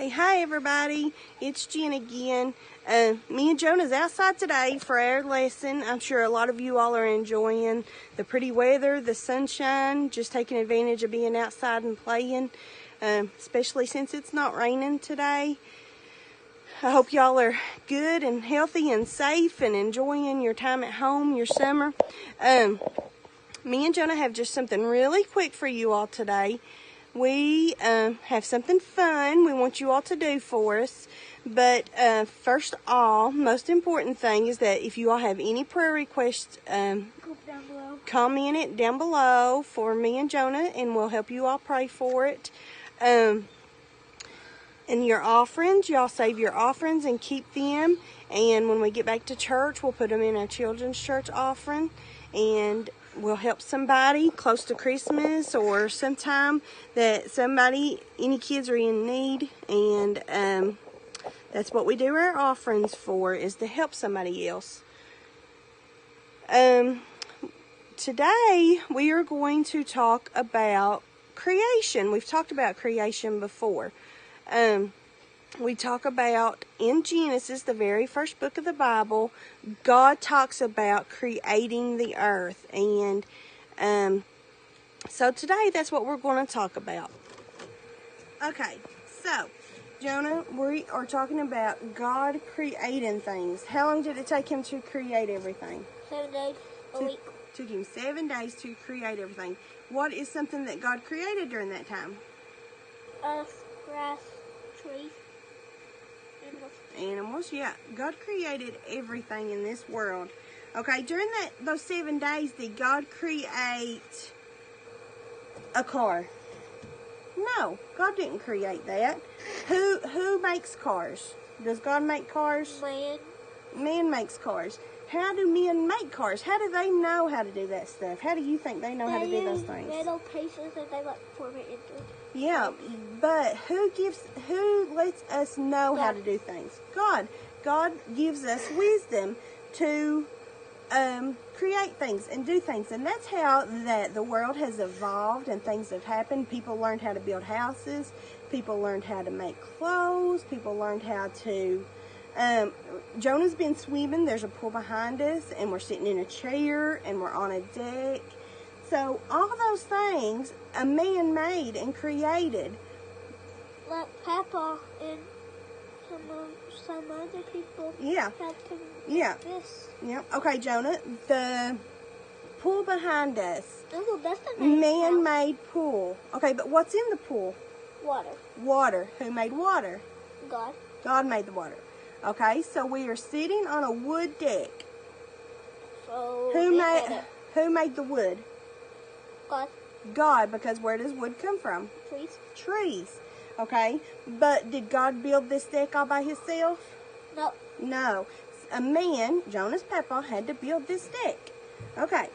Hey, hi everybody, it's Jen again. Me and Jonah's outside today for our lesson. I'm sure a lot of you all are enjoying the pretty weather, the sunshine, just taking advantage of being outside and playing, especially since it's not raining today. I hope y'all are good and healthy and safe and enjoying your time at home, your summer. Me and Jonah have just something really quick for you all today. We have something fun we want you all to do for us. But first of all, most important thing is that if you all have any prayer requests, comment it down below for me and Jonah, and we'll help you all pray for it. And your offerings, y'all save your offerings and keep them. And when we get back to church, we'll put them in our children's church offering. And we'll help somebody close to Christmas or sometime that any kids are in need. And that's what we do our offerings for, is to help somebody else. Today we are going to talk about creation. We've talked about creation before. We talk about in Genesis, the very first book of the Bible, God talks about creating the earth. And so today that's what we're going to talk about. Okay, so Jonah, we are talking about God creating things. How long did it take him to create everything? 7 days a week. Took him 7 days to create everything. What is something that God created during that time? Earth, grass, trees, animals. Yeah, God created everything in this world. Okay, during those 7 days, did God create a car? No, God didn't create that. Who makes cars? Does God make cars? Man. Man makes cars. How do men make cars? How do they know how to do that stuff? How do you think they know how to do those things? Metal pieces and they form it into. Yeah, but who lets us know how to do things? God. God gives us wisdom to create things and do things. And that's how that the world has evolved and things have happened. People learned how to build houses. People learned how to make clothes. People learned how to... Jonah's been swimming. There's a pool behind us, and we're sitting in a chair, and we're on a deck. So all those things a man made and created. Like Papa and some other people. Yeah. Helped him this. Yeah. Okay, Jonah. The pool behind us. Oh, that's the man-made pool. Okay, but what's in the pool? Water. Water. Who made water? God. God made the water. Okay, so we are sitting on a wood deck. So who made the wood? God. God, because where does wood come from? Trees. Trees. Okay, but did God build this deck all by himself? No. No. A man, Jonah's papa, had to build this deck. Okay,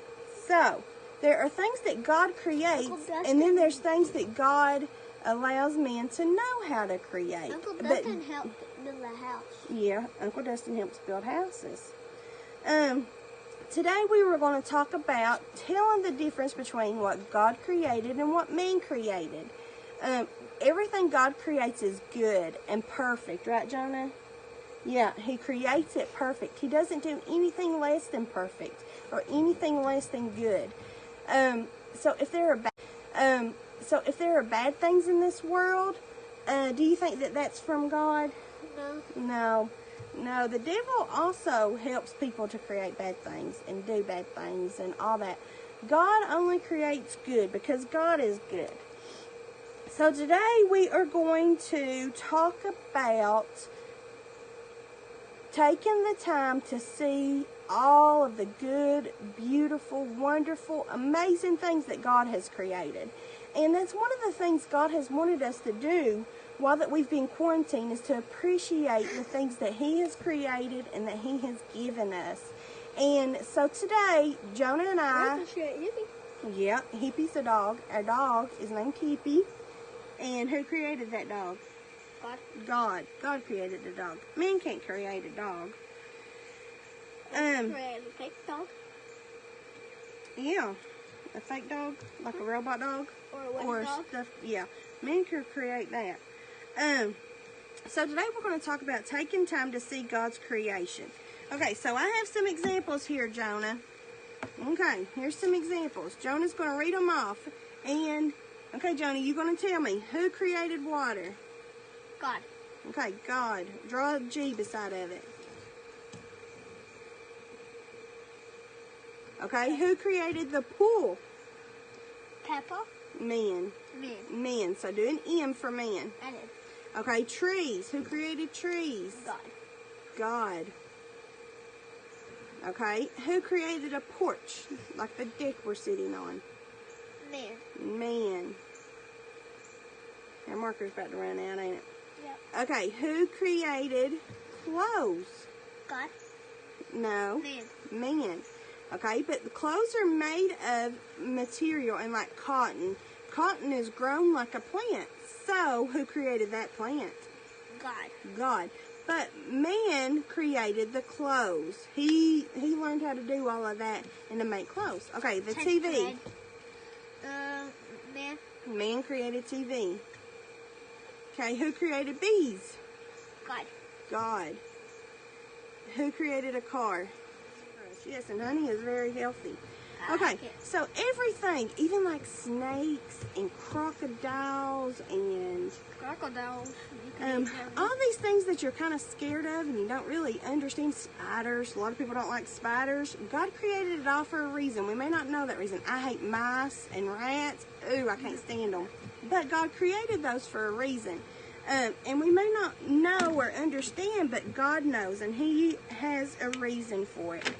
so there are things that God creates, and then there's things that God allows men to know how to create. Uncle Dustin helped build a house. Yeah, Uncle Dustin helps build houses. Today we were going to talk about telling the difference between what God created and what man created. Everything God creates is good and perfect, right, Jonah? Yeah, he creates it perfect. He doesn't do anything less than perfect or anything less than good. So if there are bad things in this world, do you think that that's from God? No. No, the devil also helps people to create bad things and do bad things and all that. God only creates good because God is good. So today we are going to talk about taking the time to see all of the good, beautiful, wonderful, amazing things that God has created. And that's one of the things God has wanted us to do while that we've been quarantined, is to appreciate the things that he has created and that he has given us. And so today, Jonah and I... Yeah, Hippie's a dog. Our dog is named Hippie. And who created that dog? God. God created the dog. Man can't create a dog. Create a fake dog? Yeah. A fake dog? Like a robot dog? Or a dog? Stuff. Yeah. Man could create that. So today we're going to talk about taking time to see God's creation. Okay, so I have some examples here, Jonah. Okay, here's some examples. Jonah's going to read them off. And, okay, Jonah, you're going to tell me, who created water? God. Okay, God. Draw a G beside of it. Okay, who created the pool? Peppa. Man. Man. So do an M for man. I did. Okay, trees. Who created trees? God. God. Okay, who created a porch, like the deck we're sitting on? Man. Man. Our marker's about to run out, ain't it? Yep. Okay, who created clothes? God. No. Man. Okay, but the clothes are made of material and like cotton. Cotton is grown like a plant. So, who created that plant? God. God. But man created the clothes. He learned how to do all of that and to make clothes. Okay, the TV. Man. Man created TV. Okay, who created bees? God. God. Who created a car? Yes, and honey is very healthy. Okay, so everything, even like snakes and crocodiles and Crocodiles. all these things that you're kind of scared of and you don't really understand. Spiders. A lot of people don't like spiders. God created it all for a reason. We may not know that reason. I hate mice and rats. Ooh, I can't stand them. But God created those for a reason. And we may not know or understand, but God knows, and He has a reason for it.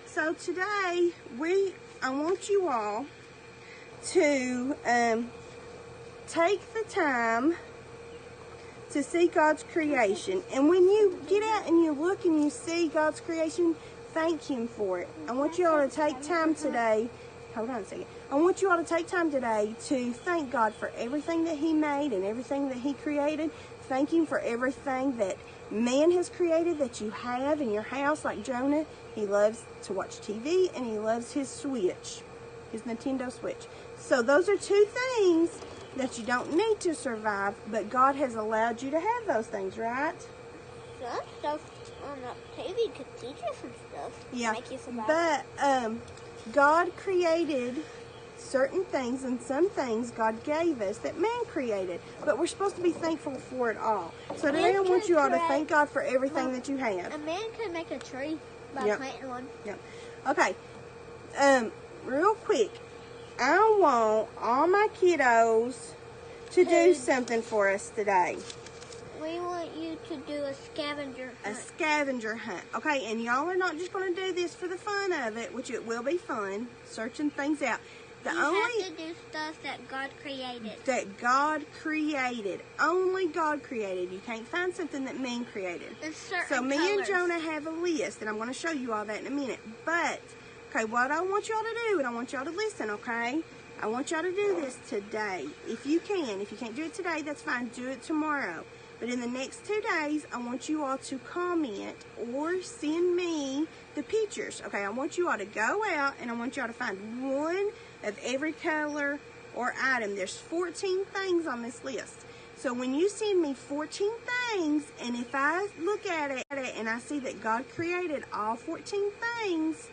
So today, I want you all to take the time to see God's creation. And when you get out and you look and you see God's creation, thank Him for it. I want you all to take time today. Hold on a second. I want you all to take time today to thank God for everything that He made and everything that He created. Thank Him for everything that man has created that you have in your house. Like Jonah, he loves to watch TV and he loves his Switch, his Nintendo Switch. So those are two things that you don't need to survive, but God has allowed you to have those things, right? Some stuff on the TV could teach us some stuff. Yeah, make you survive. but God created certain things, and some things God gave us that man created, but we're supposed to be thankful for it all. So today I want you all to thank God for everything that you have. A man could make a tree by planting one. Yep. Okay. Real quick, I want all my kiddos to do something for us today. We want you to do a scavenger hunt. A scavenger hunt. Okay, and y'all are not just going to do this for the fun of it, which it will be fun, searching things out. You have to do stuff that God created. That God created. Only God created. You can't find something that man created. So me and Jonah have a list, and I'm going to show you all that in a minute. But, okay, what I want y'all to do, and I want y'all to listen, okay? I want y'all to do this today. If you can. If you can't do it today, that's fine. Do it tomorrow. But in the next 2 days, I want you all to comment or send me the pictures. Okay, I want you all to go out, and I want you all to find one of every color or item. There's 14 things on this list. So when you send me 14 things, and if I look at it and I see that God created all 14 things,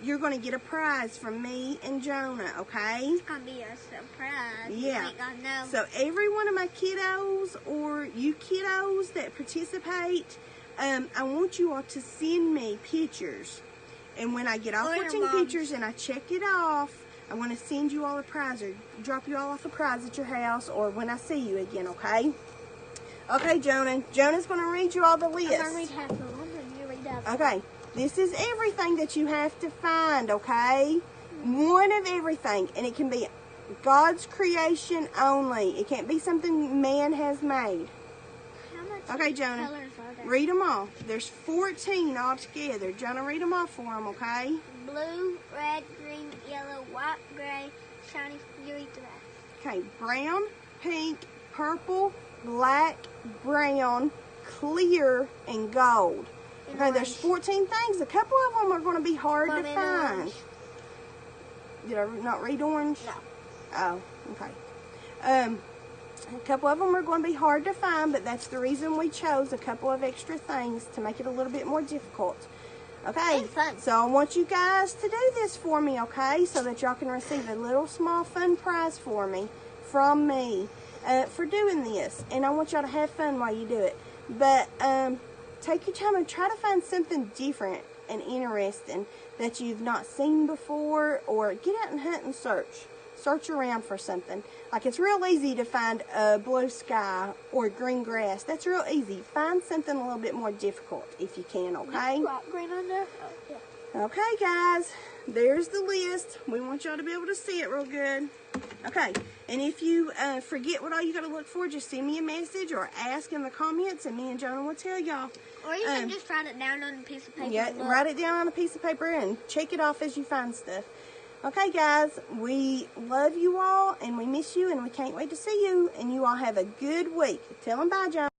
you're going to get a prize from me and Jonah, okay? It's going to be a surprise. Yeah. God knows. So every one of my kiddos, or you kiddos that participate, I want you all to send me pictures. And when I get all 14 pictures and I check it off, I'm going to send you all a prize or drop you all off a prize at your house or when I see you again, okay? Okay, Jonah. Jonah's going to read you all the list. I'm going to read half of them and you read the other. Okay. This is everything that you have to find, okay? One of everything. And it can be God's creation only. It can't be something man has made. How much okay, Jonah. colors are there? Read them all. There's 14 altogether. Jonah, read them all for them, okay? Blue, red, green, yellow, white, gray, shiny, fury, black. Okay, brown, pink, purple, black, brown, clear, and gold. Okay, there's 14 things. A couple of them are going to be hard to find. Orange. Did I not read orange? No. Oh, okay. A couple of them are going to be hard to find, but that's the reason we chose a couple of extra things to make it a little bit more difficult. Okay, so I want you guys to do this for me, okay, so that y'all can receive a little small fun prize from me for doing this. And I want y'all to have fun while you do it. But take your time and try to find something different and interesting that you've not seen before, or get out and hunt and search around for something. Like, it's real easy to find a blue sky or green grass. That's real easy. Find something a little bit more difficult if you can, okay? Green on there? Oh, yeah. Okay, guys, there's the list. We want y'all to be able to see it real good. Okay, and if you forget what all you got to look for, just send me a message or ask in the comments, and me and Jonah will tell y'all. Or you can just write it down on a piece of paper. Yeah, write it down on a piece of paper and check it off as you find stuff. Okay, guys, we love you all, and we miss you, and we can't wait to see you, and you all have a good week. Tell them bye, Jonah.